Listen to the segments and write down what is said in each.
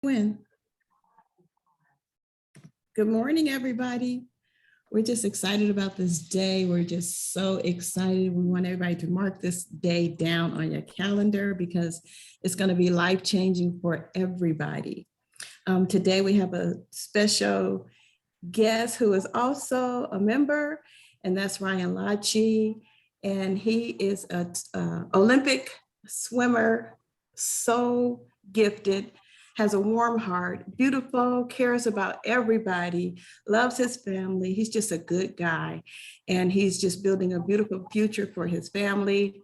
When? Good morning, everybody. We're just excited about this day. We're just so excited. We want everybody to mark this day down on your calendar because it's going to be life-changing for everybody. Today, we have a special guest who is also a member, and that's Ryan Lochie. And he is an Olympic swimmer, so gifted, has a warm heart, beautiful, cares about everybody, loves his family. He's just a good guy. And he's just building a beautiful future for his family.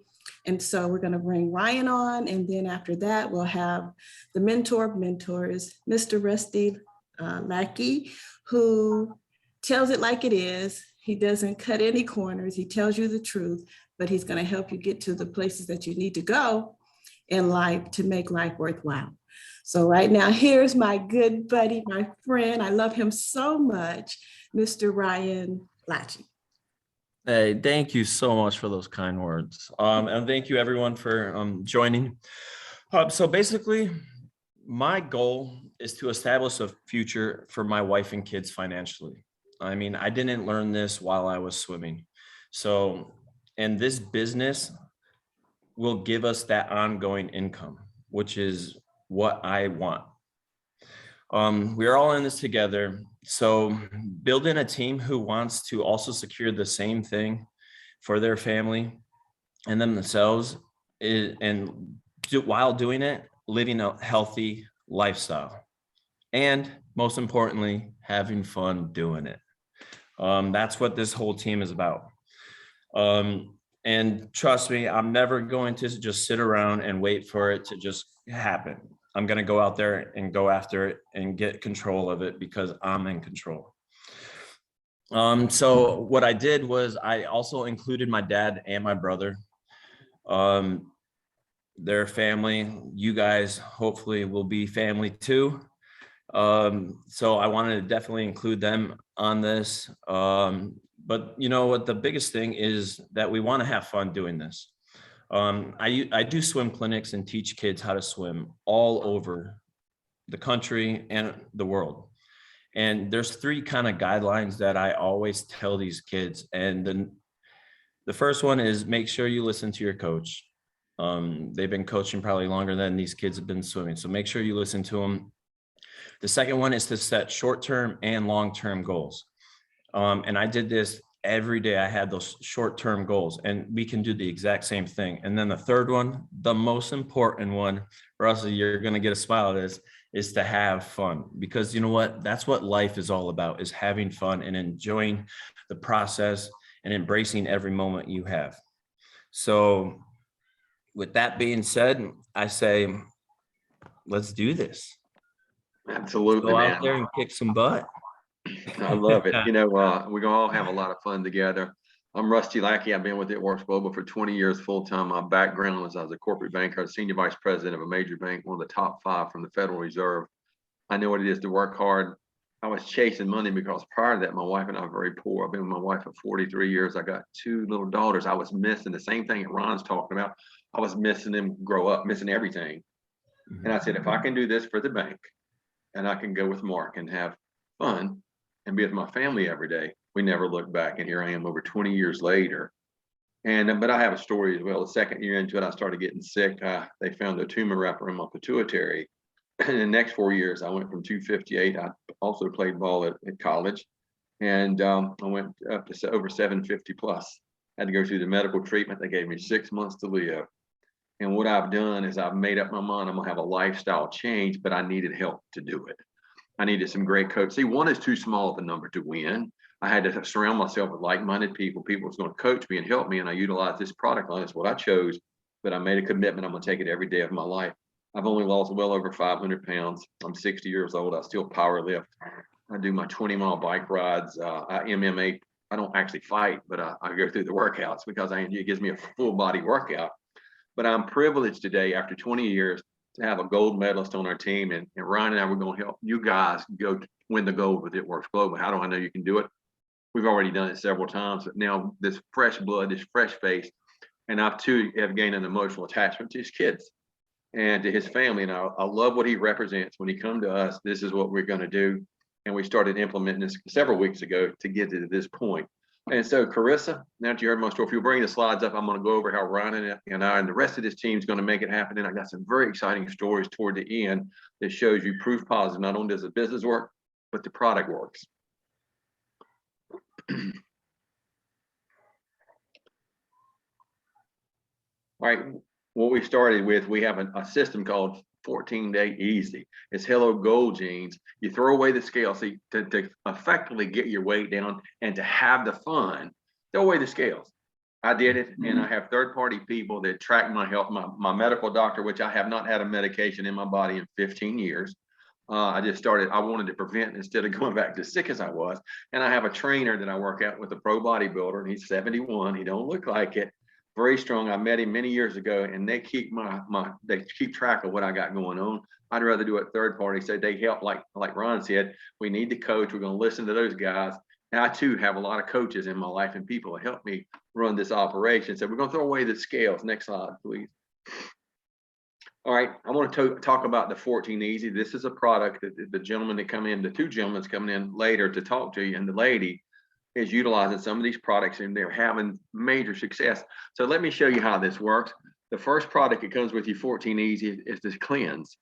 And so we're going to bring Ryan on. And then after that, we'll have the mentor of mentors, Mr. Rusty Lochie, who tells it like it is. He doesn't cut any corners. He tells you the truth, but he's going to help you get to the places that you need to go in life to make life worthwhile. So right now, here's my good buddy, my friend. I love him so much, Mr. Ryan Lochie. Hey, thank you so much for those kind words. And thank you everyone for joining. So basically, my goal is to establish a future for my wife and kids financially. I mean, I didn't learn this while I was swimming. So, and this business will give us that ongoing income, which is what I want. We're all in this together. So building a team who wants to also secure the same thing for their family and themselves while doing it, living a healthy lifestyle. And most importantly, having fun doing it. That's what this whole team is about. And trust me, I'm never going to just sit around and wait for it to just happen. I'm going to go out there and go after it and get control of it because I'm in control. So what I did was I also included my dad and my brother. Their family, you guys hopefully will be family too. So I wanted to definitely include them on this. But you know what, the biggest thing is that we want to have fun doing this. I do swim clinics and teach kids how to swim all over the country and the world. And there's three kind of guidelines that I always tell these kids. And the first one is make sure you listen to your coach. They've been coaching probably longer than these kids have been swimming. So make sure you listen to them. The second one is to set short-term and long-term goals. And I did this every day. I had those short-term goals and we can do the exact same thing. And then the third one, the most important one, Russell, you're going to get a smile at this, is to have fun, because you know what, that's what life is all about, is having fun and enjoying the process and embracing every moment you have. So with that being said, I say, let's do this. Absolutely, go man. Out there and kick some butt. I love it. You know, we're gonna all have a lot of fun together. I'm Rusty Lochie. I've been with It Works Global for 20 years full time. My background was I was a corporate banker, senior vice president of a major bank, one of the top 5 from the Federal Reserve. I know what it is to work hard. I was chasing money because prior to that, my wife and I were very poor. I've been with my wife for 43 years. I got 2 little daughters. I was missing the same thing that Ron's talking about. I was missing them grow up, missing everything. And I said, if I can do this for the bank, and I can go with Mark and have fun and be with my family every day, we never looked back. And here I am over 20 years later. But I have a story as well. The second year into it, I started getting sick. They found a tumor wrapper in my pituitary. And the next 4 years, I went from 258. I also played ball at college. And I went up to over 750 plus. Had to go through the medical treatment. They gave me 6 months to live. And what I've done is I've made up my mind, I'm gonna have a lifestyle change, but I needed help to do it. I needed some great coach. See, one is too small of a number to win. I had to surround myself with like-minded people. People was gonna coach me and help me, and I utilized this product line. That's what I chose, but I made a commitment. I'm gonna take it every day of my life. I've only lost well over 500 pounds. I'm 60 years old. I still power lift. I do my 20-mile bike rides. I MMA. I don't actually fight, but I go through the workouts because it gives me a full body workout. But I'm privileged today, after 20 years, to have a gold medalist on our team. And Ryan and I, we're going to help you guys go win the gold with It Works Global. How do I know you can do it? We've already done it several times. But now this fresh blood, this fresh face, and I too have gained an emotional attachment to his kids. and to his family. And I love what he represents. When he come to us, this is what we're going to do. And we started implementing this several weeks ago to get to this point. And so, Carissa, now that you heard my story, if you bring the slides up, I'm going to go over how Ryan and I and the rest of this team is going to make it happen. And I got some very exciting stories toward the end that shows you proof positive. Not only does the business work, but the product works. All right, what we started with, we have a system called 14-Day Easy. It's Hello Gold Jeans. You throw away the scale, so to effectively get your weight down and to have the fun, throw away the scales. I did it, and I have third-party people that track my health. My medical doctor, which I have not had a medication in my body in 15 years. I wanted to prevent instead of going back to sick as I was. And I have a trainer that I work out with, a pro bodybuilder, and he's 71. He don't look like it. Very strong. I met him many years ago, and they keep they keep track of what I got going on. I'd rather do it third party. So they help, like Ron said, we need the coach. We're going to listen to those guys. And I too have a lot of coaches in my life and people that help me run this operation. So we're going to throw away the scales. Next slide, please. All right, I want to talk about the 14 Easy. This is a product that the gentleman that come in, the two gentlemen coming in later to talk to you, and the lady is utilizing some of these products, and they're having major success. So let me show you how this works. The first product that comes with you, 14 Easy, is this cleanse.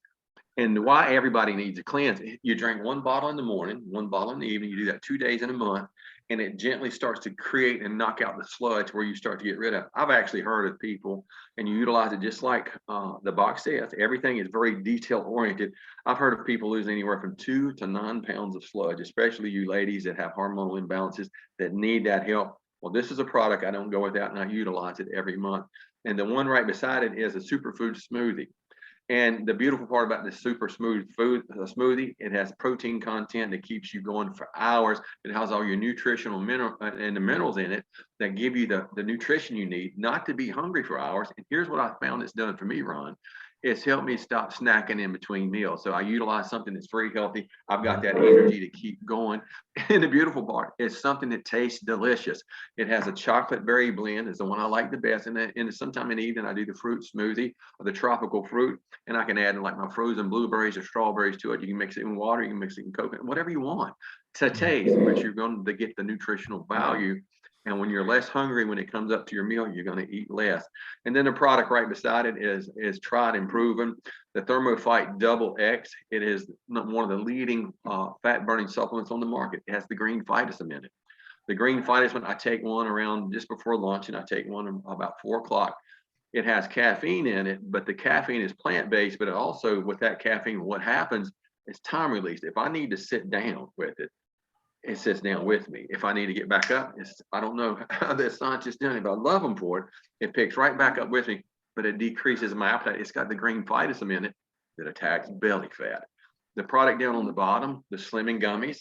And why everybody needs a cleanse. You drink one bottle in the morning, one bottle in the evening. You do that 2 days in a month, and it gently starts to create and knock out the sludge where you start to get rid of. I've actually heard of people, and you utilize it just like the box says. Everything is very detail oriented. I've heard of people losing anywhere from 2 to 9 pounds of sludge, especially you ladies that have hormonal imbalances that need that help. Well, this is a product I don't go without, and I utilize it every month. And the one right beside it is a Superfood Smoothie. And the beautiful part about this super smooth food smoothie, it has protein content that keeps you going for hours. It has all your nutritional mineral and the minerals in it that give you the nutrition you need not to be hungry for hours. And here's what I found it's done for me, Ron. It's helped me stop snacking in between meals. So I utilize something that's very healthy. I've got that energy to keep going. And the beautiful part is something that tastes delicious. It has a chocolate berry blend, is the one I like the best. And sometime in the evening, I do the fruit smoothie or the tropical fruit. And I can add in like my frozen blueberries or strawberries to it. You can mix it in water, you can mix it in coconut, whatever you want to taste, but you're going to get the nutritional value. And when you're less hungry, when it comes up to your meal, you're going to eat less. And then the product right beside it is tried and proven, the Thermophyte Double X. It is one of the leading fat burning supplements on the market. It has the green phytosome in it. The green phytosome, I take one around just before lunch, and I take one about 4 o'clock. It has caffeine in it, but the caffeine is plant-based, but it also, with that caffeine, what happens is time released. If I need to sit down with it, it sits down with me. If I need to get back up, I don't know how the scientists doing it, but I love them for it. It picks right back up with me, but it decreases my appetite. It's got the green phytosome in it that attacks belly fat. The product down on the bottom, the slimming gummies.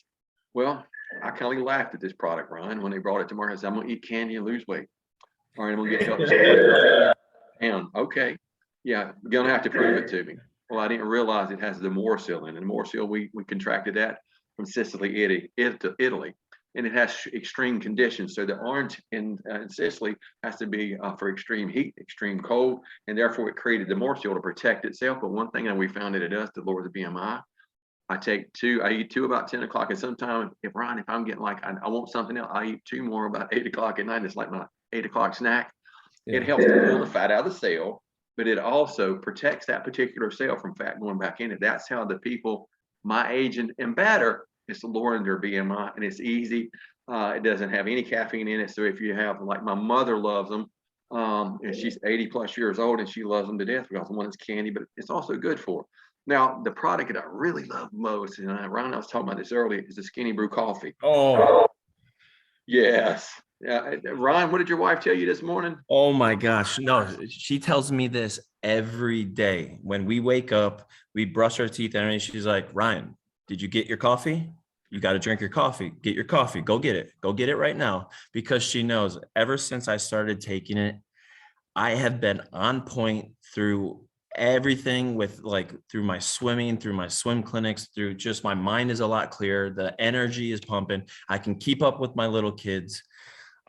Well, I kind of laughed at this product, Ryan, when they brought it to market. I said, I'm gonna eat candy and lose weight. All right, I'm gonna get help. And okay, yeah, you're gonna have to prove it to me. Well, I didn't realize it has the morcilla in it. And morcilla, we contracted that from Sicily, Italy, and it has extreme conditions. So the orange in Sicily has to be for extreme heat, extreme cold, and therefore it created the morcilla to protect itself. But one thing that we found that it does to lower the BMI, I eat 2 about 10 o'clock, and sometimes if I'm getting like, I want something else, I eat 2 more about 8 o'clock at night. It's like my 8 o'clock snack. Yeah. It helps to pull the fat out of the cell, but it also protects that particular cell from fat going back in it. That's how the people my age and better, it's lowering their BMI, and it's easy. It doesn't have any caffeine in it. So if you have, like my mother loves them, and she's 80 plus years old, and she loves them to death because one is candy, but it's also good for her. Now, the product that I really love most, and Ron, I was talking about this earlier, is the Skinny Brew coffee. Oh, yes. Ron, what did your wife tell you this morning? oh my gosh. No, she tells me this every day. When we wake up, we brush our teeth, and she's like, Ryan, did you get your coffee? You got to drink your coffee. Get your coffee. Go get it. Go get it right now. Because she knows ever since I started taking it, I have been on point through everything with through my swimming, through my swim clinics, through just my mind is a lot clearer. The energy is pumping. I can keep up with my little kids.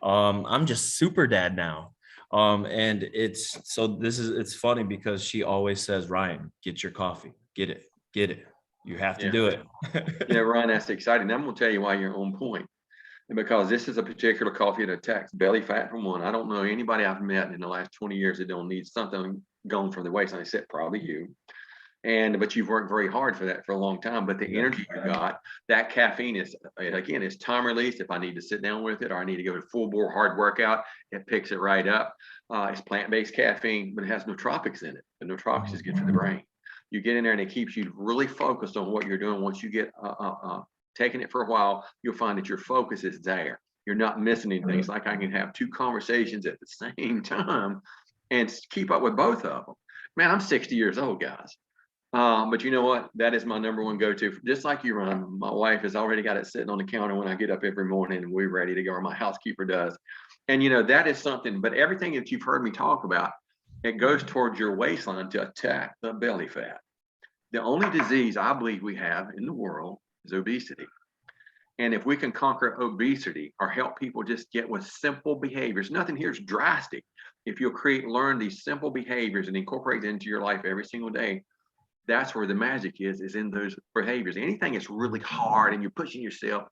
I'm just super dad now. And it's funny because she always says, Ryan, get your coffee, get it. You have to do it. Ryan, that's exciting. I'm going to tell you why you're on point. And because this is a particular coffee that attacks belly fat for one. I don't know anybody I've met in the last 20 years that don't need something going from the waistline, except probably you. But you've worked very hard for that for a long time. But the energy you got, that caffeine is, again, it's time released. If I need to sit down with it or I need to go to full bore hard workout, it picks it right up. It's plant-based caffeine, but it has nootropics in it. The nootropics is good for the brain. You get in there and it keeps you really focused on what you're doing. Once you get taking it for a while, you'll find that your focus is there. You're not missing anything. It's like I can have two conversations at the same time and keep up with both of them. Man, I'm 60 years old, guys. But you know what? That is my number one go-to. Just like you, Ron, my wife has already got it sitting on the counter when I get up every morning and we're ready to go, or my housekeeper does. And that is something, but everything that you've heard me talk about, it goes towards your waistline to attack the belly fat. The only disease I believe we have in the world is obesity. And if we can conquer obesity or help people just get with simple behaviors, nothing here is drastic. If you'll learn these simple behaviors and incorporate them into your life every single day, that's where the magic is in those behaviors. Anything that's really hard and you're pushing yourself,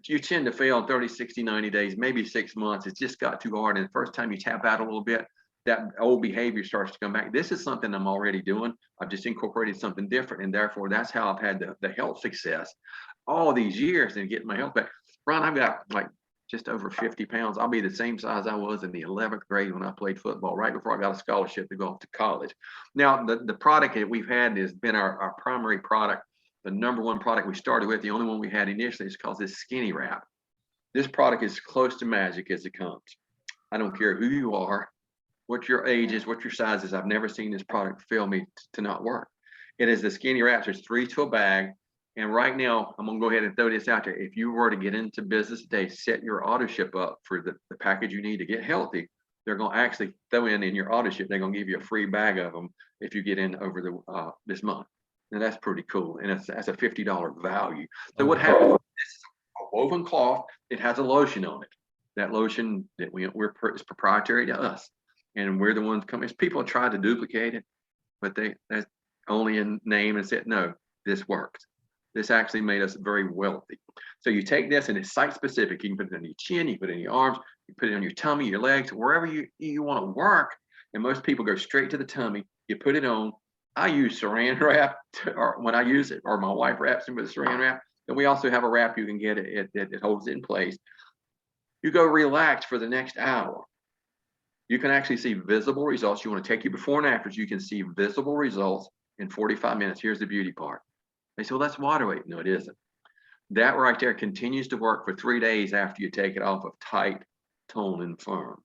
you tend to fail in 30, 60, 90 days, maybe 6 months. It's just got too hard. And the first time you tap out a little bit, that old behavior starts to come back. This is something I'm already doing. I've just incorporated something different. And therefore, that's how I've had the health success all these years and getting my health back. Ron, I've got like just over 50 pounds. I'll be the same size I was in the 11th grade when I played football, right before I got a scholarship to go off to college. Now, the product that we've had has been our primary product, the number one product we started with, the only one we had initially is called this Skinny Wrap. This product is close to magic as it comes. I don't care who you are, what your age is, what your size is. I've never seen this product fail me to not work. It is the Skinny Wraps. There's 3 to a bag. And right now, I'm going to go ahead and throw this out there. If you were to get into business today, set your auto ship up for the package you need to get healthy. They're going to actually throw in your auto ship. They're going to give you a free bag of them if you get in over this month. And that's pretty cool. And that's a $50 value. So what happens? This is a woven cloth. It has a lotion on it. That lotion that is proprietary to us. And we're the ones coming. People try to duplicate it, but that's only in name and said, no, this works. This actually made us very wealthy. So you take this and it's site specific. You can put it on your chin, you put it in your arms, you put it on your tummy, your legs, wherever you want to work. And most people go straight to the tummy. You put it on. I use saran wrap or when I use it, or my wife wraps it with saran wrap. And we also have a wrap you can get it holds it in place. You go relax for the next hour. You can actually see visible results. You want to take you before and afters. You can see visible results in 45 minutes. Here's the beauty part. They say, well, that's water weight. No, it isn't. That right there continues to work for 3 days after you take it off of tight, tone, and firm.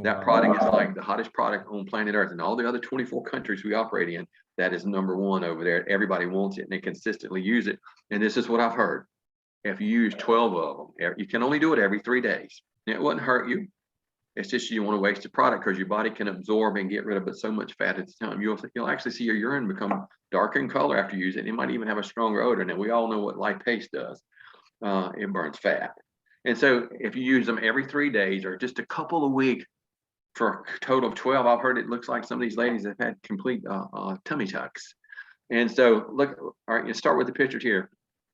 That product is like the hottest product on planet Earth. And all the other 24 countries we operate in, that is number one over there. Everybody wants it and they consistently use it. And this is what I've heard. If you use 12 of them, you can only do it every 3 days. It wouldn't hurt you. It's just you want to waste the product because your body can absorb and get rid of so much fat at the time. You'll actually see your urine become darker in color after you use it. It might even have a stronger odor. Now, we all know what lipase does. It burns fat. And so if you use them every 3 days or just a couple a week for a total of 12, I've heard it looks like some of these ladies have had complete tummy tucks. And so look, all right, you start with the pictures here.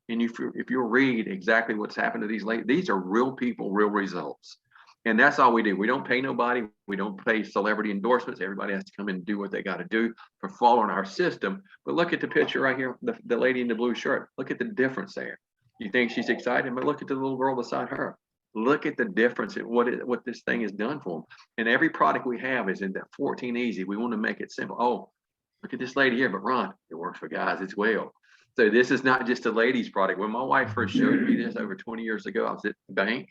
And if you'll read exactly what's happened to these ladies, these are real people, real results. And that's all we do. We don't pay nobody. We don't pay celebrity endorsements. Everybody has to come in and do what they got to do for following our system. But look at the picture right here, the lady in the blue shirt. Look at the difference there. You think she's excited, but look at the little girl beside her. Look at the difference in what this thing has done for them. And every product we have is in that 14 easy. We want to make it simple. Oh, look at this lady here, but Ron, it works for guys as well. So this is not just a ladies product. When my wife first showed me this over 20 years ago, I was at the bank.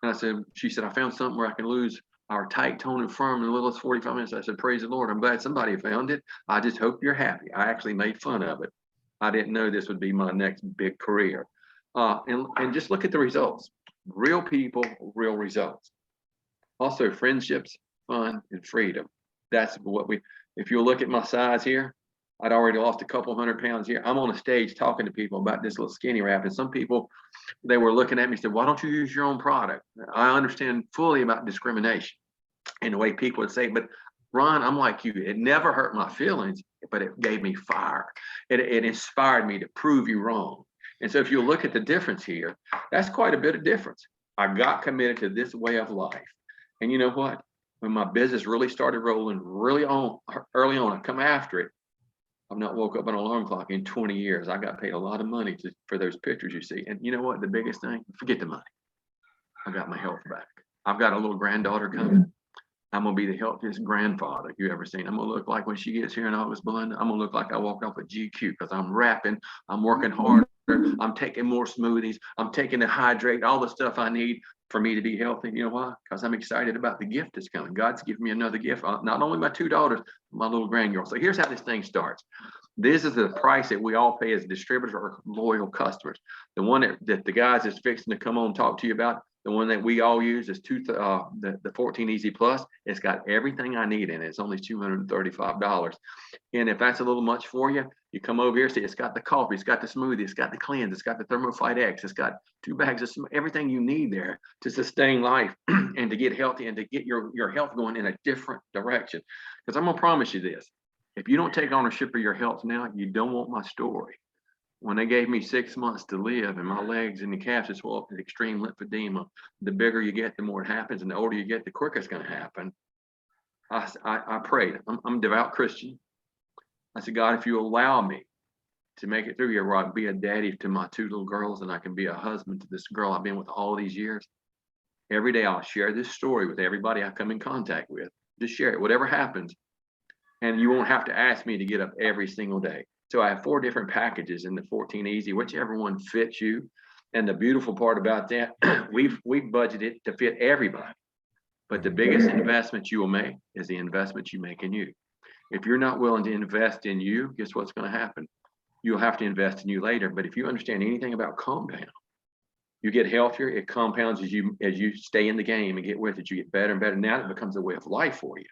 And she said, I found something where I can lose our tight, tone, and firm in as little as 45 minutes. I said, praise the Lord. I'm glad somebody found it. I just hope you're happy. I actually made fun of it. I didn't know this would be my next big career. And just look at the results. Real people, real results. Also, friendships, fun, and freedom. That's what if you look at my size here, I'd already lost a couple 100 pounds here. I'm on a stage talking to people about this little Skinny Wrap. And some people, they were looking at me and said, why don't you use your own product? I understand fully about discrimination. and the way people would say, but Ron, I'm like you. It never hurt my feelings, but it gave me fire. It inspired me to prove you wrong. And so if you look at the difference here, that's quite a bit of difference. I got committed to this way of life. And you know what? When my business really started rolling early on, I come after it. I've not woke up on an alarm clock in 20 years. I got paid a lot of money for those pictures you see. And you know what? The biggest thing, forget the money. I got my health back. I've got a little granddaughter coming. I'm gonna be the healthiest grandfather you ever seen. I'm gonna look like when she gets here in August, Belinda, I'm gonna look like I walked off a GQ because I'm rapping, I'm working harder, I'm taking more smoothies, I'm taking the hydrate, all the stuff I need for me to be healthy. You know why? Because I'm excited about the gift that's coming. God's giving me another gift. Not only my 2 daughters, my little grandgirl. So here's how this thing starts. This is the price that we all pay as distributors or loyal customers. The one that the guys is fixing to come on and talk to you about, the one that we all use is the 14 Easy Plus. It's got everything I need in it. It's only $235. And if that's a little much for you, you come over here, see it's got the coffee, it's got the smoothie, it's got the cleanse, it's got the Thermophyte X, it's got 2 bags of everything you need there to sustain life and to get healthy and to get your health going in a different direction. Because I'm gonna promise you this, if you don't take ownership of your health now, you don't want my story. When they gave me 6 months to live and my legs and the calves just swelled up with extreme lymphedema, the bigger you get, the more it happens, and the older you get, the quicker it's going to happen. I prayed. I'm a devout Christian. I said, God, if you allow me to make it through here, where I can be a daddy to my 2 little girls and I can be a husband to this girl I've been with all these years, every day I'll share this story with everybody I come in contact with. Just share it, whatever happens. And you won't have to ask me to get up every single day. So I have 4 different packages in the 14 Easy, whichever one fits you. And the beautiful part about that, we've budgeted to fit everybody. But the biggest investment you will make is the investment you make in you. If you're not willing to invest in you, guess what's going to happen? You'll have to invest in you later. But if you understand anything about compound, you get healthier, it compounds as you stay in the game and get with it. You get better and better. Now it becomes a way of life for you.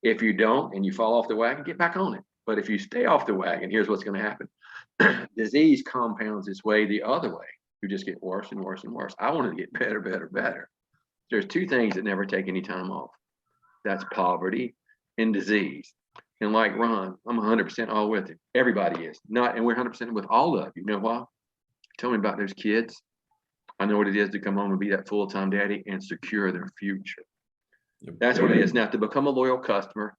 If you don't and you fall off the wagon, get back on it. But if you stay off the wagon, here's what's going to happen. Disease compounds its way the other way. You just get worse and worse and worse. I want to get better, better, better. There's 2 things that never take any time off. That's poverty and disease. And like Ron, I'm 100% all with it. Everybody is. And we're 100% with all of you. You know why? Tell me about those kids. I know what it is to come home and be that full-time daddy and secure their future. That's what it is. Now, to become a loyal customer,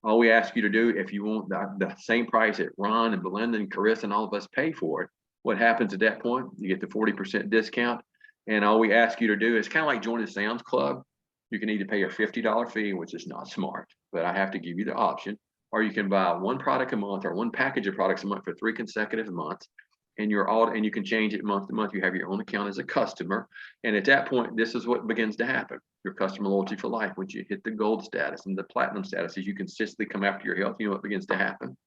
all we ask you to do, if you want the same price that Ron and Belinda and Carissa and all of us pay for it, what happens at that point? You get the 40% discount. And all we ask you to do is kind of like join the Sam's Club. You can either pay a $50 fee, which is not smart, but I have to give you the option, or you can buy 1 product a month or 1 package of products a month for 3 consecutive months. And you can change it month to month. You have your own account as a customer. And at that point, this is what begins to happen. Your customer loyalty for life. Once you hit the gold status and the platinum status, as you consistently come after your health, you know what begins to happen?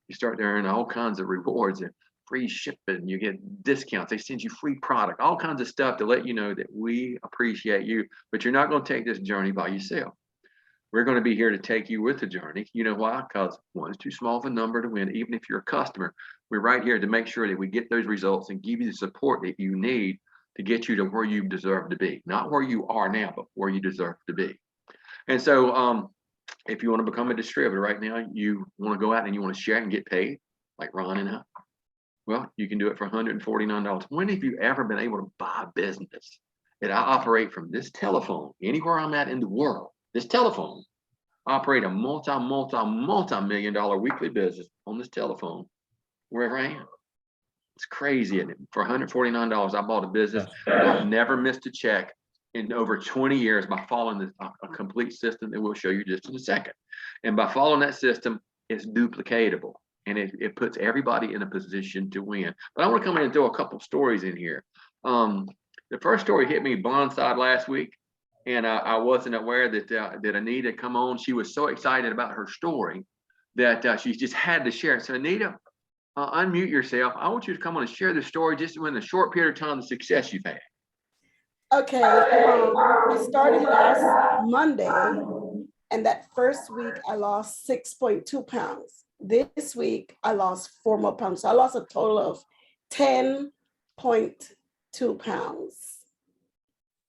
You start to earn all kinds of rewards and free shipping. You get discounts. They send you free product, all kinds of stuff to let you know that we appreciate you, but you're not going to take this journey by yourself. We're going to be here to take you with the journey. You know why? Because 1 is too small of a number to win. Even if you're a customer, we're right here to make sure that we get those results and give you the support that you need to get you to where you deserve to be. Not where you are now, but where you deserve to be. And so if you want to become a distributor right now, you want to go out and you want to share and get paid, like Ron and I, well, you can do it for $149. When have you ever been able to buy a business that I operate from this telephone, anywhere I'm at in the world? This telephone, operate a multi-million-dollar weekly business on this telephone, wherever I am. It's crazy, isn't it? For $149, I bought a business. I've never missed a check in over 20 years by following a complete system that we'll show you just in a second. And by following that system, it's duplicatable. And it puts everybody in a position to win. But I want to come in and throw a couple stories in here. The first story hit me blindside last week. And I wasn't aware that Anita come on. She was so excited about her story that she just had to share it. So Anita, unmute yourself. I want you to come on and share the story just in a short period of time, the success you've had. Okay, I started last Monday, and that first week I lost 6.2 pounds. This week I lost 4 more pounds. So I lost a total of 10.2 pounds.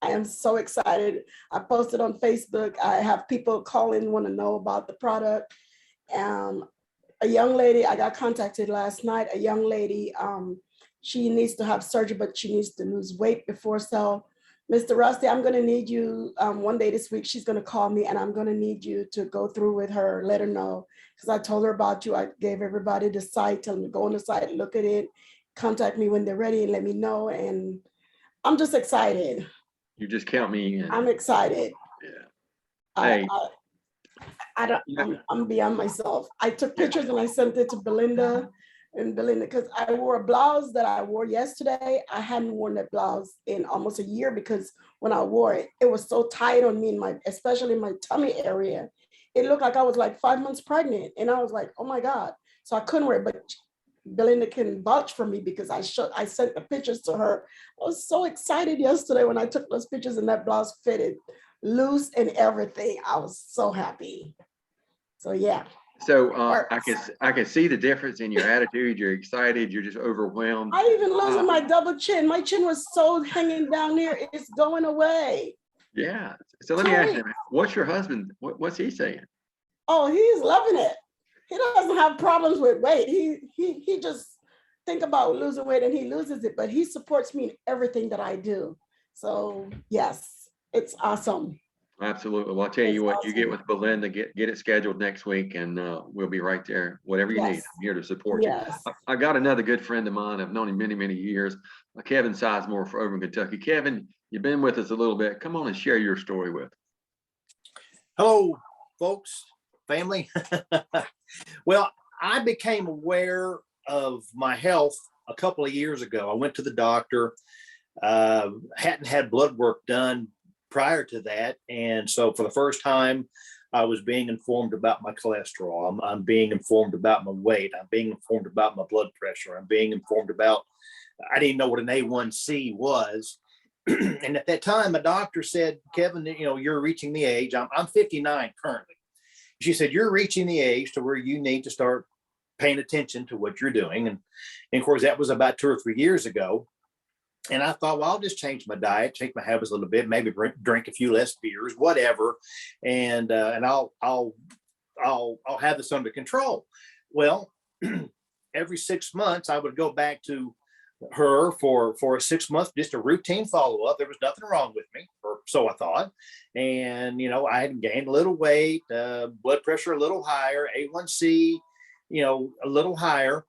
I am so excited. I posted on Facebook. I have people call in, want to know about the product. A young lady, I got contacted last night, a young lady, she needs to have surgery, but she needs to lose weight before. So Mr. Rusty, I'm going to need you one day this week. She's going to call me and I'm going to need you to go through with her, let her know. Because I told her about you. I gave everybody the site, tell them to go on the site, look at it, contact me when they're ready and let me know. And I'm just excited. You just count me in. I'm excited. Yeah. Hey. I'm beyond myself. I took pictures and I sent it to Belinda, because I wore a blouse that I wore yesterday. I hadn't worn that blouse in almost a year because when I wore it, it was so tight on me, especially in my tummy area. It looked like I was like 5 months pregnant. And I was like, oh my God. So I couldn't wear it, but Belinda can vouch for me because I sent the pictures to her. I was so excited yesterday when I took those pictures and that blouse fitted loose and everything. I was so happy. So yeah. So I can see the difference in your attitude. You're excited. You're just overwhelmed. I even losing my double chin. My chin was so hanging down here. It's going away. Yeah. So let me ask you, what's your husband? What's he saying? Oh, he's loving it. He doesn't have problems with weight. He just think about losing weight and he loses it, but he supports me in everything that I do. So yes, it's awesome. Absolutely. Well, I'll tell you what, awesome. You get with Belinda, get it scheduled next week and we'll be right there. Whatever you need, I'm here to support you. I got another good friend of mine. I've known him many, many years. Kevin Sizemore for over in Kentucky. Kevin, you've been with us a little bit. Come on and share your story with us. Hello, folks, family. Well, I became aware of my health a couple of years ago. I went to the doctor, hadn't had blood work done prior to that. And so for the first time, I was being informed about my cholesterol. I'm being informed about my weight. I'm being informed about my blood pressure. I'm being informed about, I didn't know what an A1C was. And at that time, my doctor said, Kevin, you're reaching the age, I'm 59 currently. She said, you're reaching the age to where you need to start paying attention to what you're doing. And of course, that was about 2 or 3 years ago. And I thought, well, I'll just change my diet, change my habits a little bit, maybe drink a few less beers, whatever, and I'll have this under control. Well, every 6 months I would go back to her for a 6 month, just a routine follow up. There was nothing wrong with me, or so I thought. And I had gained a little weight, blood pressure a little higher, A1C, a little higher.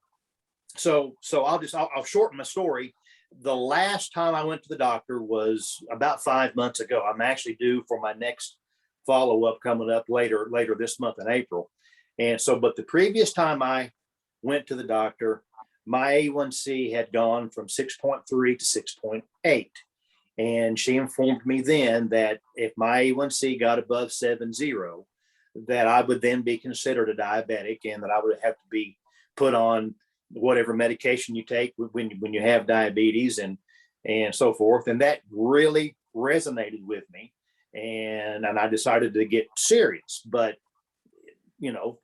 So I'll shorten my story. The last time I went to the doctor was about 5 months ago. I'm actually due for my next follow-up coming up later this month in April. And so, but the previous time I went to the doctor, my A1C had gone from 6.3 to 6.8. And she informed me then that if my A1C got above 7.0, that I would then be considered a diabetic and that I would have to be put on whatever medication you take when you have diabetes and so forth. And that really resonated with me. And I decided to get serious, but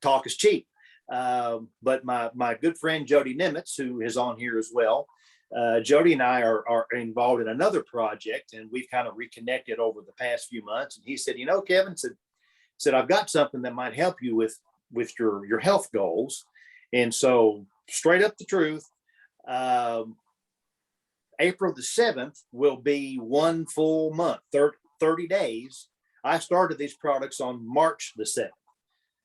talk is cheap. But my good friend, Jody Nimitz, who is on here as well, Jody and I are involved in another project, and we've kind of reconnected over the past few months. And he said, Kevin said, I've got something that might help you with your health goals. And so straight up the truth, April the 7th will be 1 full month, 30 days. I started these products on March the 7th.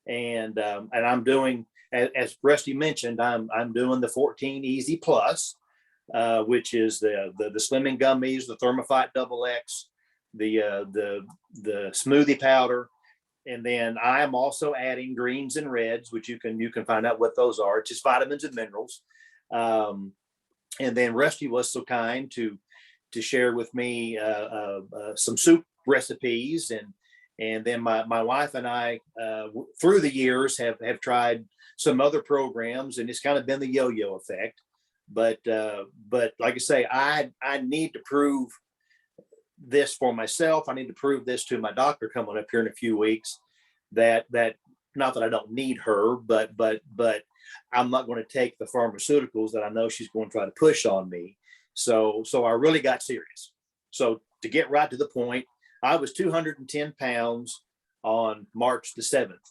And I'm doing, as Rusty mentioned, I'm doing the 14 Easy Plus, which is the slimming gummies, the Thermophyte Double X, the smoothie powder. And then I am also adding greens and reds, which you can find out what those are. It's just vitamins and minerals. And then Rusty was so kind to share with me some soup recipes, and then my wife and I through the years have tried some other programs, and it's kind of been the yo-yo effect. But like I say, I need to prove this for myself. I need to prove this to my doctor coming up here in a few weeks, that not that I don't need her, but I'm not going to take the pharmaceuticals that I know she's going to try to push on me. So I really got serious. So to get right to the point, I was 210 pounds on March the 7th,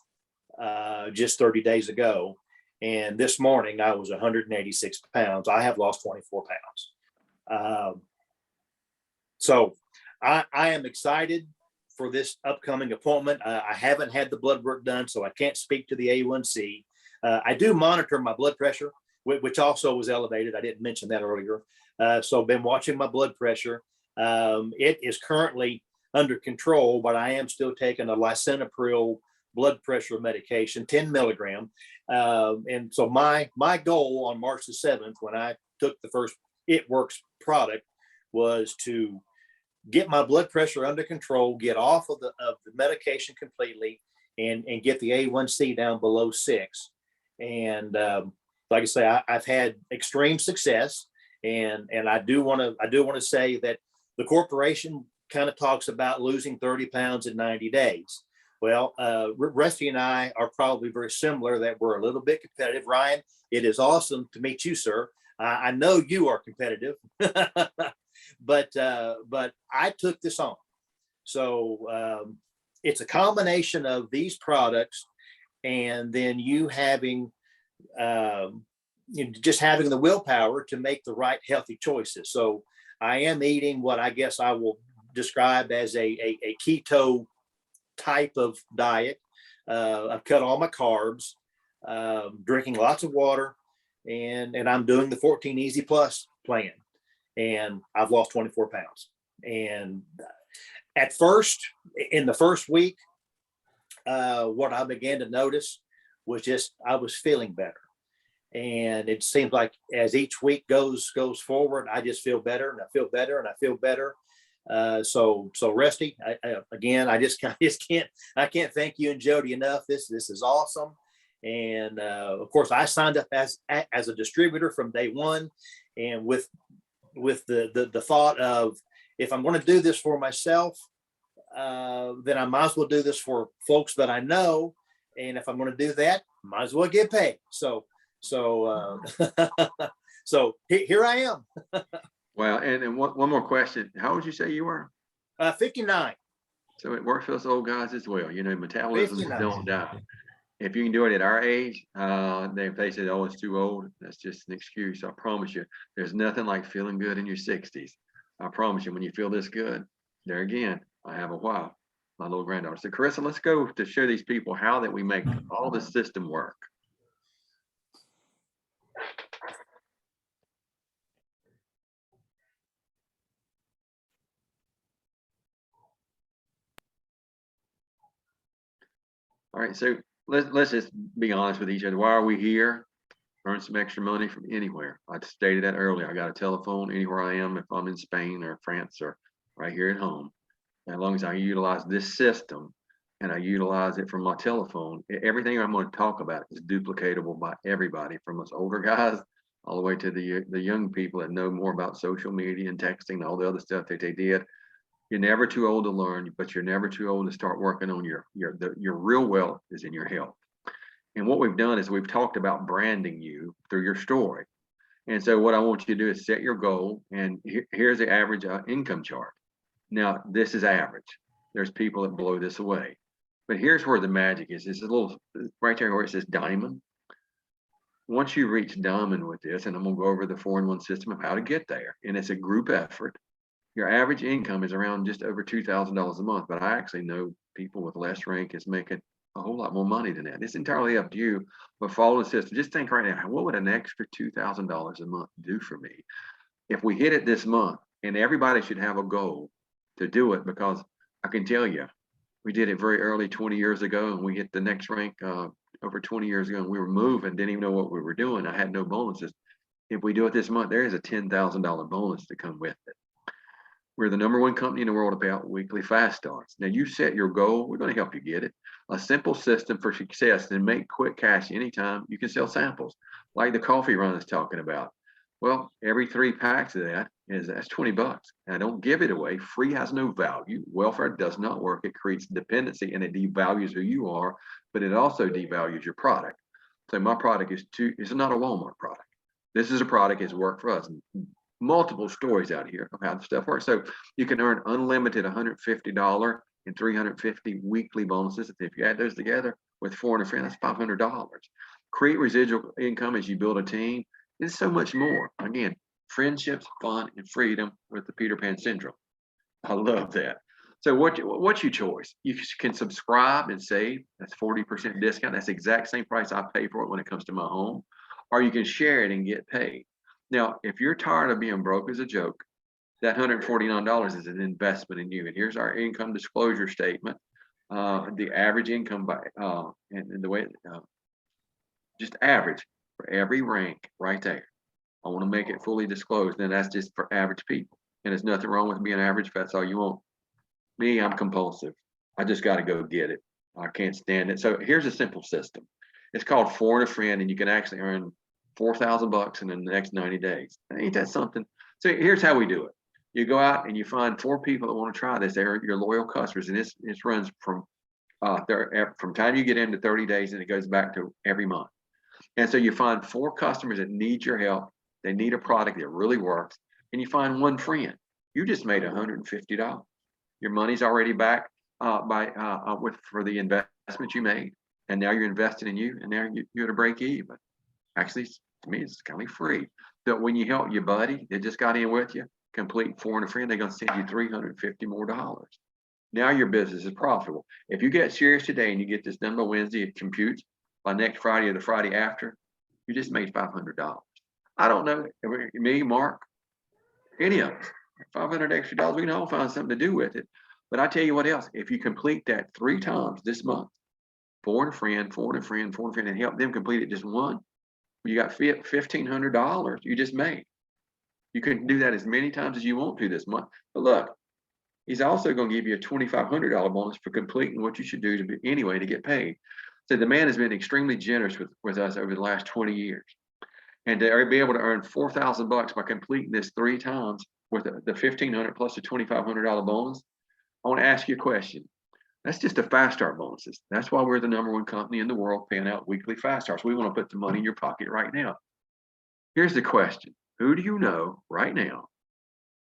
just 30 days ago. And this morning I was 186 pounds. I have lost 24 pounds. So I am excited for this upcoming appointment. I haven't had the blood work done, so I can't speak to the A1C. I do monitor my blood pressure, which also was elevated. I didn't mention that earlier. So I've been watching my blood pressure. It is currently under control, but I am still taking a lisinopril blood pressure medication, 10 milligram. And so my goal on March the 7th, when I took the first It Works product, was to get my blood pressure under control, get off of the medication completely, and get the A1C down below 6. And like I say, I've had extreme success, and I do want to say that the corporation kind of talks about losing 30 pounds in 90 days. Well, Rusty and I are probably very similar, that we're a little bit competitive. Ryan, it is awesome to meet you, sir. I know you are competitive, but I took this on. So it's a combination of these products, and then you having just having the willpower to make the right healthy choices. So I am eating what I guess I will describe as a keto type of diet. I've cut all my carbs, drinking lots of water, and I'm doing the 14 Easy Plus plan, and I've lost 24 pounds. And at first, in the first week, what I began to notice was just I was feeling better. And it seems like as each week goes forward, I just feel better, and I feel better, and I feel better. So Rusty, I can't thank you and Jody enough. This is awesome. And of course, I signed up as a distributor from day one, and with the thought of, if I'm going to do this for myself, then I might as well do this for folks that I know. And if I'm going to do that, might as well get paid. So here I am. Well, and one more question. How would you say you were? 59. So it works for us old guys as well. Metabolism 59. don't die. If you can do it at our age, they say, oh, it's too old. That's just an excuse. I promise you, there's nothing like feeling good in your 60s. I promise you, when you feel this good, there again, I have a wife, my little granddaughter. So Carissa, let's go to show these people how that we make all the system work. All right, so let's just be honest with each other. Why are we here? Earn some extra money from anywhere. I stated that earlier. I got a telephone anywhere I am, if I'm in Spain or France or right here at home. As long as I utilize this system and I utilize it from my telephone, everything I'm going to talk about is duplicatable by everybody, from us older guys all the way to the young people that know more about social media and texting and all the other stuff that they did. You're never too old to learn, but you're never too old to start working on your real wealth is in your health. And what we've done is we've talked about branding you through your story. And so what I want you to do is set your goal. And here's the average income chart. Now, this is average. There's people that blow this away. But here's where the magic is. It's a little right there where it says diamond. Once you reach diamond with this, and I'm going to go over the 4-in-1 system of how to get there, and it's a group effort. Your average income is around just over $2,000 a month, but I actually know people with less rank is making a whole lot more money than that. It's entirely up to you, but follow the system. Just think right now, what would an extra $2,000 a month do for me? If we hit it this month, and everybody should have a goal to do it, because I can tell you, we did it very early 20 years ago, and we hit the next rank over 20 years ago, and we were moving, didn't even know what we were doing. I had no bonuses. If we do it this month, there is a $10,000 bonus to come with it. We're the #1 company in the world about weekly fast starts. Now you set your goal, we're going to help you get it. A simple system for success, and make quick cash anytime. You can sell samples like the coffee run is talking about. Well, every 3 packs of that's $20. And I don't give it away. Free has no value. Welfare does not work. It creates dependency, and it devalues who you are, but it also devalues your product. So my product it's not a Walmart product. This is a product that's worked for us. multiple stories out here of how the stuff works. So you can earn unlimited $150 and 350 weekly bonuses. If you add those together with 4 and a friend, that's $500. Create residual income as you build a team. It's so much more. Again, friendships, fun, and freedom with the Peter Pan syndrome. I love that. So what's your choice? You can subscribe and save. That's 40% discount. That's the exact same price I pay for it when it comes to my home. Or you can share it and get paid. Now, if you're tired of being broke as a joke, that $149 is an investment in you. And here's our income disclosure statement. The average income by and the way just average for every rank right there. I want to make it fully disclosed. And that's just for average people. And there's nothing wrong with being average if that's all you want. Me, I'm compulsive. I just got to go get it. I can't stand it. So here's a simple system. It's called 4 and a friend, and you can actually earn $4,000 in the next 90 days. Ain't that something? So here's how we do it. You go out and you find 4 people that want to try this. They're your loyal customers, and this runs from time you get into 30 days, and it goes back to every month. And so you find 4 customers that need your help. They need a product that really works, and you find 1 friend. You just made $150. Your money's already back for the investment you made, and now you're investing in you, and now you're at a break even. Actually, to me, it's kind of free. But when you help your buddy that just got in with you, complete 4 and a friend, they're going to send you $350 more. Now your business is profitable. If you get serious today and you get this done by Wednesday, it computes by next Friday or the Friday after, you just made $500. I don't know, me, Mark, any of us. $500 extra, we can all find something to do with it. But I tell you what else, if you complete that 3 times this month, 4 and a friend, 4 and a friend, 4 and a friend, and help them complete it just one, you got $1,500 you just made. You can do that as many times as you want to this month. But look, he's also going to give you a $2,500 bonus for completing what you should do to get paid. So the man has been extremely generous with us over the last 20 years. And to be able to earn $4,000 by completing this 3 times with the $1,500 plus the $2,500 bonus, I want to ask you a question. That's just a fast start bonuses. That's why we're the #1 company in the world paying out weekly fast starts. We want to put the money in your pocket right now. Here's the question. Who do you know right now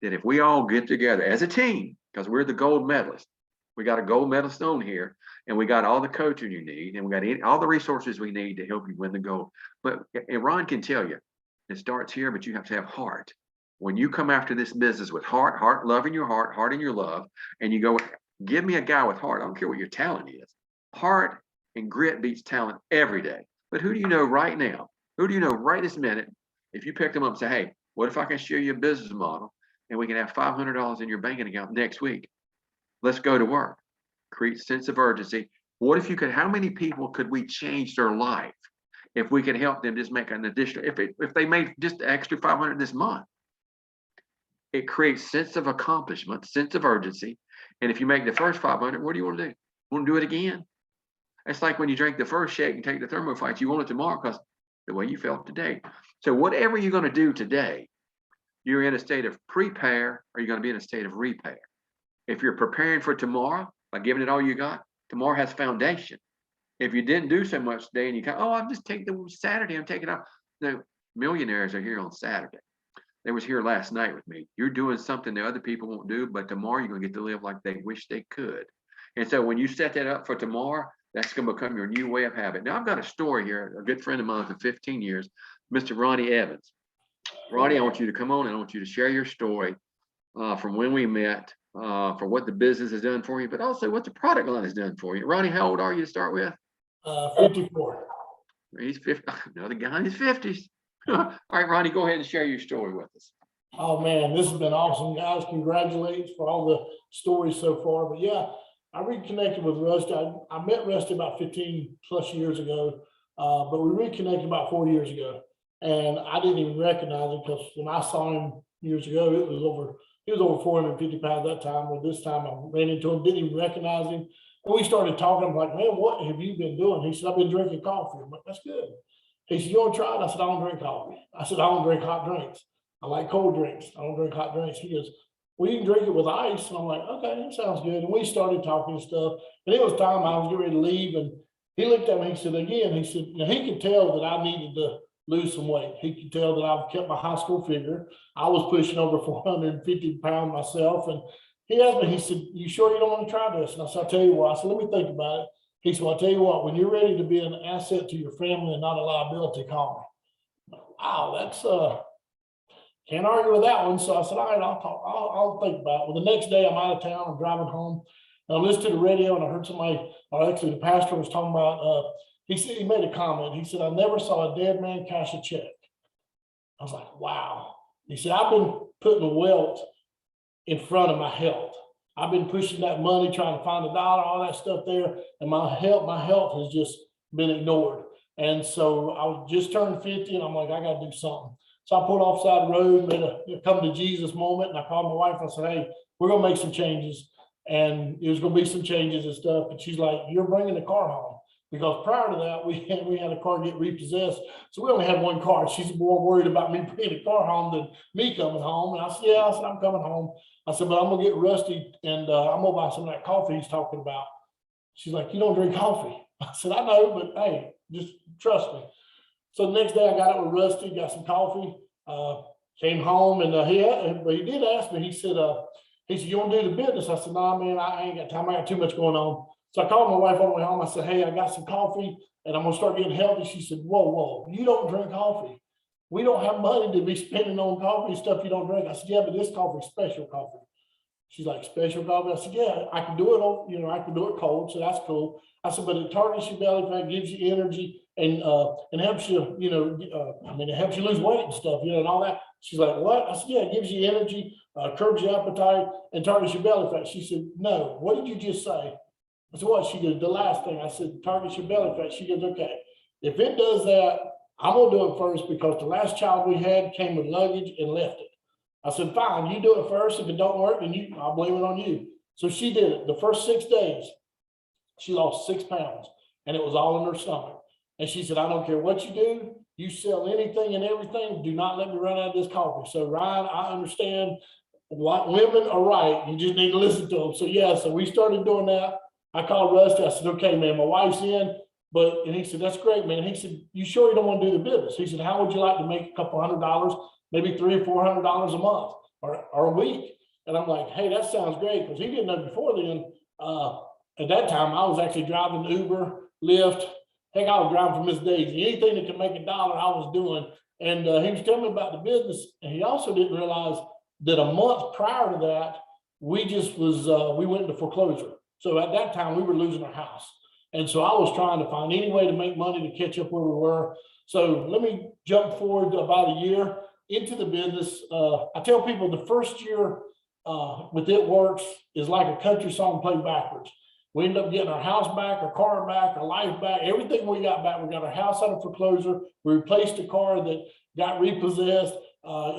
that if we all get together as a team, because we're the gold medalists, we got a gold medalist on here, and we got all the coaching you need, and we got all the resources we need to help you win the gold. But and Ron can tell you, it starts here, but you have to have heart. When you come after this business with heart, love in your heart in your love, and you go, give me a guy with heart. I don't care what your talent is. Heart and grit beats talent every day. But who do you know right now? Who do you know right this minute? If you pick them up and say, hey, what if I can show you a business model and we can have $500 in your banking account next week? Let's go to work. Create sense of urgency. What if you could, how many people could we change their life if we could help them just make an additional, if they made just the extra 500 this month? It creates sense of accomplishment, sense of urgency. And if you make the first 500, what do you want to do? Want to do it again? It's like when you drink the first shake and take the Thermophyte, you want it tomorrow because the way you felt today. So whatever you're going to do today, you're in a state of prepare, or you're going to be in a state of repair. If you're preparing for tomorrow by giving it all you got, tomorrow has foundation. If you didn't do so much today and you go, oh, I'm just taking the Saturday, I'm taking off. The millionaires are here on Saturday. They was here last night with me. You're doing something that other people won't do, but tomorrow you're going to get to live like they wish they could. And so when you set that up for tomorrow, that's going to become your new way of habit. Now, I've got a story here. A good friend of mine for 15 years, Mr. Ronnie Evans. Ronnie, I want you to come on and I want you to share your story from when we met, for what the business has done for you, but also what the product line has done for you. Ronnie, how old are you to start with? 54. He's 50. Another guy in his 50s. All right, Ronnie, go ahead and share your story with us. Oh man, this has been awesome, guys. Congratulations for all the stories so far. But yeah, I reconnected with Rusty. I met Rusty about 15 plus years ago, but we reconnected about 4 years ago. And I didn't even recognize him because when I saw him years ago, he was over 450 pounds at that time. But this time I ran into him, didn't even recognize him. And we started talking. I'm like, man, what have you been doing? He said, I've been drinking coffee. I'm like, that's good. He said, you want to try it? I said, I don't drink coffee. I said, I don't drink hot drinks. I like cold drinks. I don't drink hot drinks. He goes, well, you can drink it with ice. And I'm like, okay, that sounds good. And we started talking and stuff. And it was time I was getting ready to leave. And he looked at me, he said, again, he said, now he could tell that I needed to lose some weight. He could tell that I've kept my high school figure. I was pushing over 450 pounds myself. And he asked me, he said, you sure you don't want to try this? And I said, I'll tell you what. I said, let me think about it. He said, well, I'll tell you what, when you're ready to be an asset to your family and not a liability, call me. Wow, that's can't argue with that one. So I said, all right, I'll think about it. Well, the next day I'm out of town, I'm driving home, and I listened to the radio and I heard somebody, or actually the pastor was talking about, he said, he made a comment. He said, I never saw a dead man cash a check. I was like, wow. He said, I've been putting wealth in front of my health. I've been pushing that money, trying to find a dollar, all that stuff there. And my health has just been ignored. And so I was just turned 50 and I'm like, I got to do something. So I pulled off side the road, made a come to Jesus moment. And I called my wife and I said, hey, we're going to make some changes. And it was going to be some changes and stuff. And she's like, you're bringing the car home. Because prior to that, we had a car get repossessed. So we only had one car. She's more worried about me bringing the car home than me coming home. And I said, yeah, I said, I'm coming home. I said, but I'm going to get Rusty and I'm going to buy some of that coffee he's talking about. She's like, you don't drink coffee. I said, I know, but hey, just trust me. So the next day I got up with Rusty, got some coffee, came home, and he did ask me, he said, you want to do the business? I said, nah, man, I ain't got time. I got too much going on. So I called my wife on the way home. I said, hey, I got some coffee and I'm going to start getting healthy. She said, whoa, you don't drink coffee. We don't have money to be spending on coffee and stuff you don't drink. I said, yeah, but this coffee is special coffee. She's like, special coffee? I said, yeah, I can do it, I can do it cold. So that's cool. I said, but it targets your belly fat, gives you energy and helps you, it helps you lose weight and stuff, and all that. She's like, what? I said, yeah, it gives you energy, curbs your appetite and targets your belly fat. She said, no, what did you just say? I said, what? She goes, the last thing. I said, targets your belly fat. She goes, okay, if it does that, I'm going to do it first because the last child we had came with luggage and left it. I said, fine, you do it first. If it don't work, then I'll blame it on you. So she did it. The first 6 days, she lost 6 pounds and it was all in her stomach. And she said, I don't care what you do. You sell anything and everything. Do not let me run out of this coffee. So Ryan, I understand what women are right. You just need to listen to them. So yeah, so we started doing that. I called Rusty. I said, okay, man, my wife's in. And he said, that's great, man. He said, you sure you don't want to do the business? He said, how would you like to make a couple $100, maybe $300 or $400 a month or a week? And I'm like, hey, that sounds great. Because he didn't know before then. At that time, I was actually driving Uber, Lyft. Heck, I was driving for Miss Daisy. Anything that could make $1, I was doing. And he was telling me about the business. And he also didn't realize that a month prior to that, we went into foreclosure. So at that time, we were losing our house. And so I was trying to find any way to make money to catch up where we were. So let me jump forward about a year into the business. I tell people the first year with It Works is like a country song played backwards. We ended up getting our house back, our car back, our life back, everything we got back. We got our house out of foreclosure. We replaced a car that got repossessed,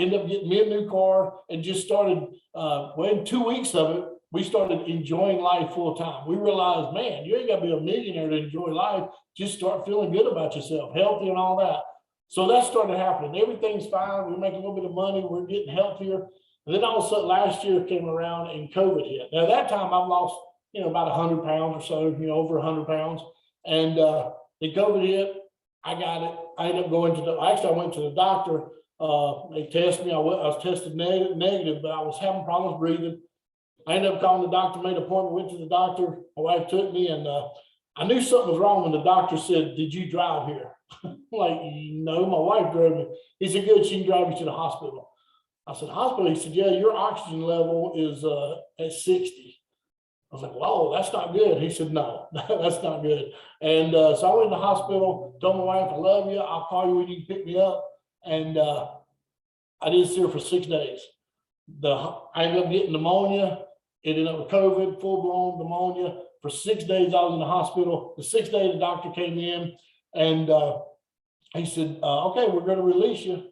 ended up getting me a new car and just started, in 2 weeks of it, we started enjoying life full time. We realized, man, you ain't got to be a millionaire to enjoy life. Just start feeling good about yourself, healthy and all that. So that started happening. Everything's fine. We're making a little bit of money. We're getting healthier. And then all of a sudden last year came around and COVID hit. Now that time I've lost, about 100 pounds or so, over 100 pounds. And the COVID hit, I got it. I ended up going I went to the doctor. They tested me. I was tested negative, but I was having problems breathing. I ended up calling the doctor, made an appointment, went to the doctor. My wife took me and I knew something was wrong when the doctor said, did you drive here? I'm like, no, my wife drove me. He said, good, she can drive you to the hospital. I said, hospital? He said, yeah, your oxygen level is at 60. I was like, whoa, that's not good. He said, no, that's not good. And so I went to the hospital, told my wife, I love you. I'll call you when you can pick me up. And I didn't see her for 6 days. I ended up getting pneumonia. It ended up with COVID, full-blown pneumonia. For 6 days, I was in the hospital. The 6th day, the doctor came in and he said, okay, we're going to release you.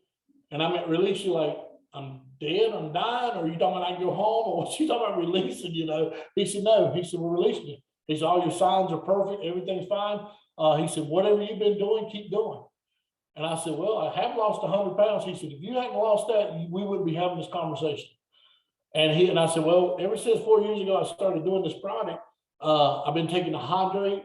And I meant release you like, I'm dead, I'm dying, or are you talking about I can go home, or what you talking about releasing, He said, no. He said, we're releasing you. He said, all your signs are perfect, everything's fine. He said, whatever you've been doing, keep doing. And I said, well, I have lost 100 pounds. He said, if you hadn't lost that, we wouldn't be having this conversation. And I said, well, ever since 4 years ago, I started doing this product. I've been taking the hydrate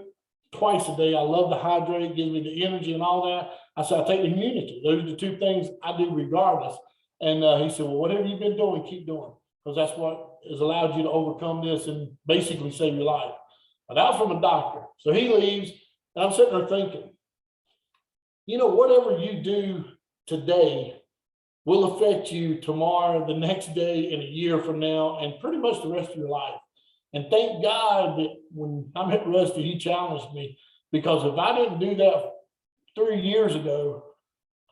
twice a day. I love the hydrate, gives me the energy and all that. I said, I take the immunity. Those are the two things I do regardless. And he said, well, whatever you've been doing, keep doing, because that's what has allowed you to overcome this and basically save your life. But that was from a doctor. So he leaves, and I'm sitting there thinking, you know, whatever you do today will affect you tomorrow, the next day, and a year from now, and pretty much the rest of your life. And thank God that when I met Rusty, he challenged me, because if I didn't do that 3 years ago,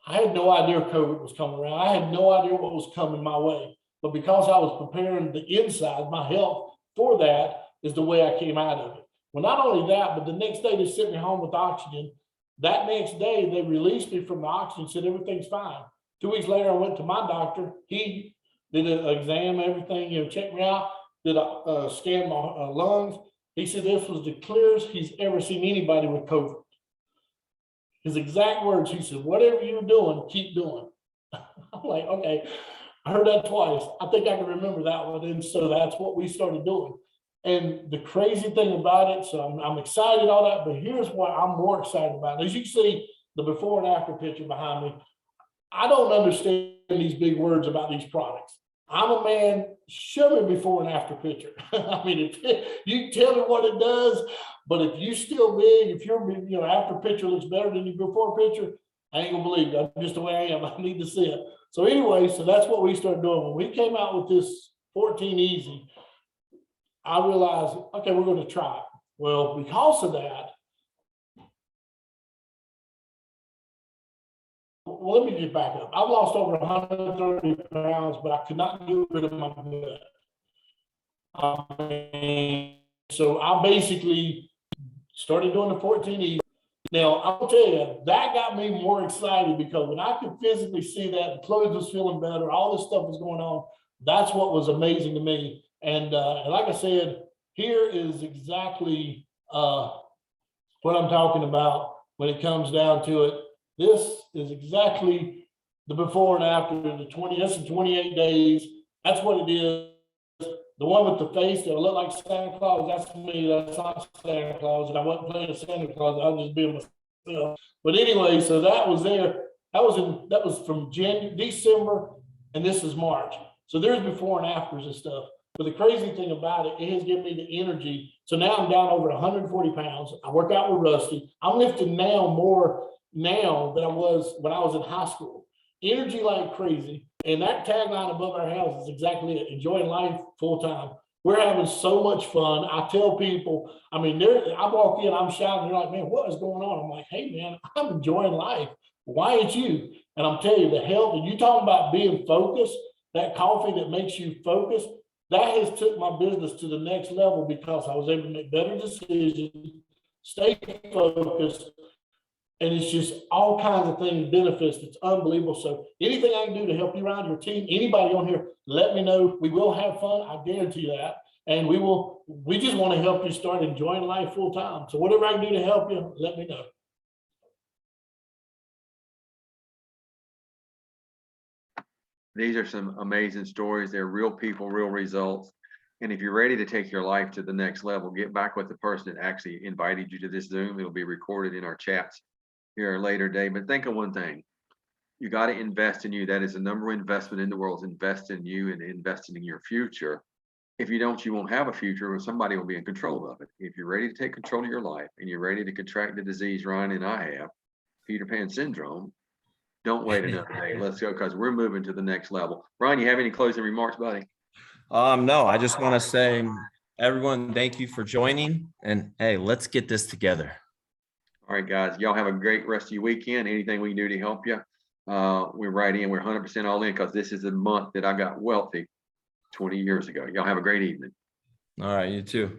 I had no idea COVID was coming around. I had no idea what was coming my way. But because I was preparing the inside, my health for that is the way I came out of it. Well, not only that, but the next day they sent me home with oxygen. That next day they released me from the oxygen, said everything's fine. 2 weeks later, I went to my doctor. He did an exam, everything, you know, checked me out, did a scan my lungs. He said this was the clearest he's ever seen anybody with COVID. His exact words, he said, whatever you're doing, keep doing. I'm like, okay, I heard that twice. I think I can remember that one. And so that's what we started doing. And the crazy thing about it, so I'm excited, all that, but here's what I'm more excited about. As you can see, the before and after picture behind me, I don't understand these big words about these products. I'm a man, show me before and after picture. I mean, if you tell me what it does, but if you still big, if your after picture looks better than your before picture, I ain't gonna believe it. I'm just the way I am. I need to see it. So anyway, so that's what we started doing. When we came out with this 14 Easy, I realized, okay, we're going to try it. Well, because of that, well, let me get back up. I've lost over 130 pounds, but I could not get rid of my gut. So I basically started doing the 14 Easy. Now, I'll tell you, that got me more excited, because when I could physically see that, the clothes was feeling better, all this stuff was going on, that's what was amazing to me. And like I said, here is exactly what I'm talking about when it comes down to it. This is exactly the before and after the 28 days. That's what it is. The one with the face that look like Santa Claus, that's me. That's not Santa Claus. And I wasn't playing Santa Claus. I was just being myself. But anyway, so that was there. That was from December, and this is March. So there's before and afters and stuff. But the crazy thing about it, it has given me the energy. So now I'm down over 140 pounds. I work out with Rusty. I'm lifting now more now than I was when I was in high school. Energy like crazy. And that tagline above our house is exactly it. Enjoying life full time. We're having so much fun. I tell people, I mean, I walk in, I'm shouting, they're like, man, what is going on? I'm like, hey man, I'm enjoying life. Why ain't you? And I'm telling you, the health, and you talking about being focused, that coffee that makes you focus, that has took my business to the next level, because I was able to make better decisions, stay focused, and it's just all kinds of things, benefits. It's unbelievable. So anything I can do to help you around your team, anybody on here, let me know. We will have fun. I guarantee that. And we just want to help you start enjoying life full time. So whatever I can do to help you, let me know. These are some amazing stories. They're real people, real results. And if you're ready to take your life to the next level, get back with the person that actually invited you to this Zoom. It'll be recorded in our chats here at a later date. But think of one thing. You got to invest in you. That is the number one investment in the world, is invest in you and investing in your future. If you don't, you won't have a future, or somebody will be in control of it. If you're ready to take control of your life and you're ready to contract the disease Ryan and I have, Peter Pan syndrome, don't wait another day. Let's go, because we're moving to the next level. Ryan, you have any closing remarks, buddy? No, I just want to say, everyone, thank you for joining, and hey, let's get this together. All right, guys, y'all have a great rest of your weekend. Anything we can do to help you, we're right in. We're 100% all in, because this is the month that I got wealthy 20 years ago. Y'all have a great evening. All right, you too.